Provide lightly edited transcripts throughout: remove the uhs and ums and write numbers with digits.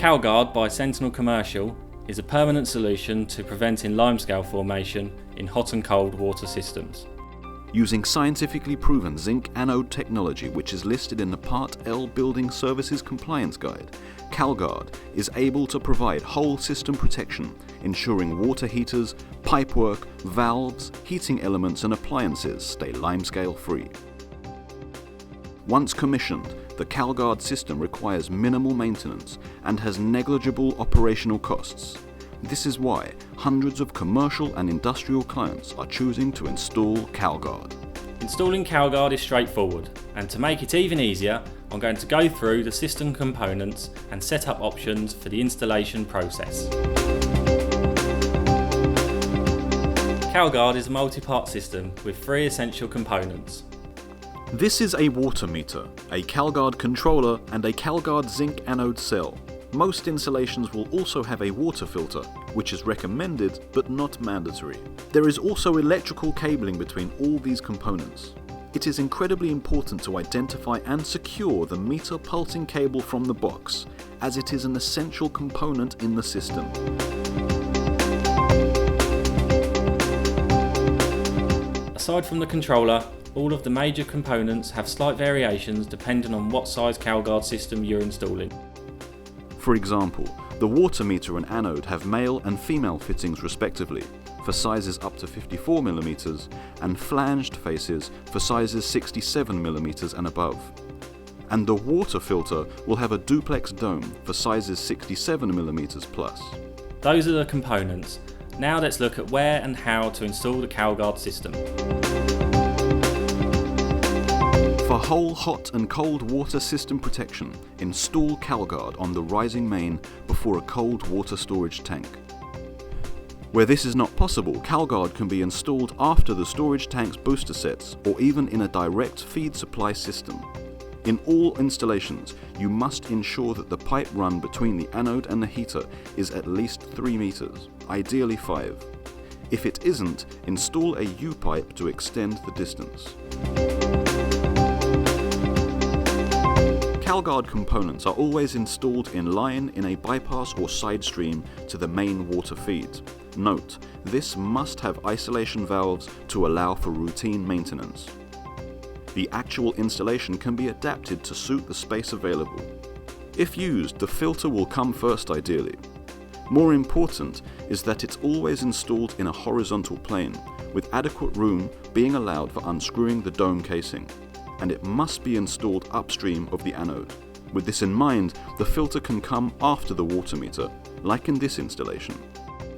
KalGUARD by Sentinel Commercial is a permanent solution to preventing limescale formation in hot and cold water systems. Using scientifically proven zinc anode technology, which is listed in the Part L Building Services Compliance Guide, KalGUARD is able to provide whole system protection, ensuring water heaters, pipework, valves, heating elements and appliances stay limescale free. Once commissioned, the KalGUARD system requires minimal maintenance and has negligible operational costs. This is why hundreds of commercial and industrial clients are choosing to install KalGUARD. Installing KalGUARD is straightforward, and to make it even easier, I'm going to go through the system components and set up options for the installation process. KalGUARD is a multi-part system with 3 essential components. This is a water meter, a KalGUARD controller and a KalGUARD zinc anode cell. Most installations will also have a water filter, which is recommended but not mandatory. There is also electrical cabling between all these components. It is incredibly important to identify and secure the meter pulsing cable from the box, as it is an essential component in the system. Aside from the controller, all of the major components have slight variations depending on what size KalGUARD system you're installing. For example, the water meter and anode have male and female fittings respectively, for sizes up to 54mm, and flanged faces for sizes 67mm and above. And the water filter will have a duplex dome for sizes 67mm plus. Those are the components. Now let's look at where and how to install the KalGUARD system. For whole hot and cold water system protection, install KalGUARD on the rising main before a cold water storage tank. Where this is not possible, KalGUARD can be installed after the storage tank's booster sets or even in a direct feed supply system. In all installations, you must ensure that the pipe run between the anode and the heater is at least 3 meters, ideally 5. If it isn't, install a U-pipe to extend the distance. KalGUARD components are always installed in line in a bypass or side stream to the main water feed. Note, this must have isolation valves to allow for routine maintenance. The actual installation can be adapted to suit the space available. If used, the filter will come first ideally. More important is that it's always installed in a horizontal plane, with adequate room being allowed for unscrewing the dome casing. And it must be installed upstream of the anode. With this in mind, the filter can come after the water meter, like in this installation.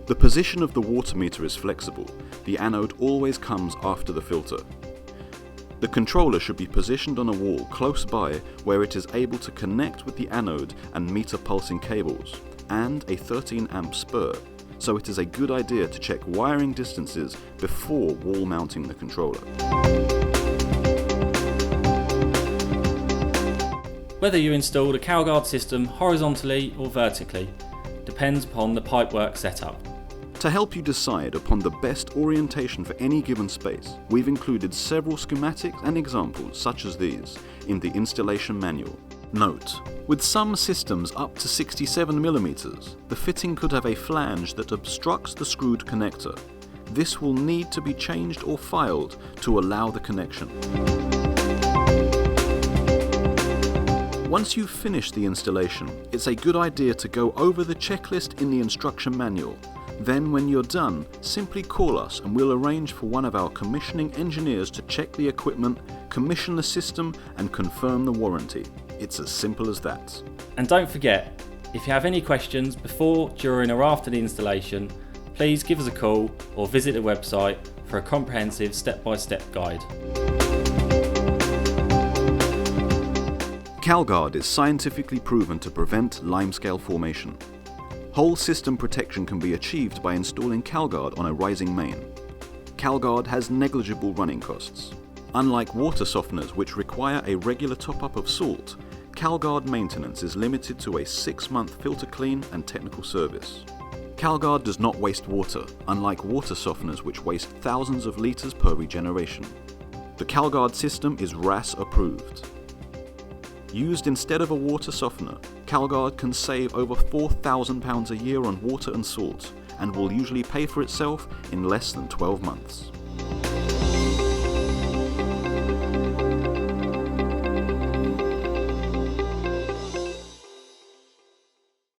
The position of the water meter is flexible. The anode always comes after the filter. The controller should be positioned on a wall close by where it is able to connect with the anode and meter pulsing cables, and a 13 amp spur, so it is a good idea to check wiring distances before wall mounting the controller. Whether you install the KalGUARD system horizontally or vertically depends upon the pipework setup. To help you decide upon the best orientation for any given space, we've included several schematics and examples such as these in the installation manual. Note, with some systems up to 67mm, the fitting could have a flange that obstructs the screwed connector. This will need to be changed or filed to allow the connection. Once you've finished the installation, it's a good idea to go over the checklist in the instruction manual. Then when you're done, simply call us and we'll arrange for one of our commissioning engineers to check the equipment, commission the system and confirm the warranty. It's as simple as that. And don't forget, if you have any questions before, during or after the installation, please give us a call or visit the website for a comprehensive step-by-step guide. KalGUARD is scientifically proven to prevent limescale formation. Whole system protection can be achieved by installing KalGUARD on a rising main. KalGUARD has negligible running costs. Unlike water softeners which require a regular top-up of salt, KalGUARD maintenance is limited to a 6-month filter clean and technical service. KalGUARD does not waste water, unlike water softeners which waste thousands of litres per regeneration. The KalGUARD system is RAS approved. Used instead of a water softener, KalGUARD can save over £4,000 a year on water and salt, and will usually pay for itself in less than 12 months.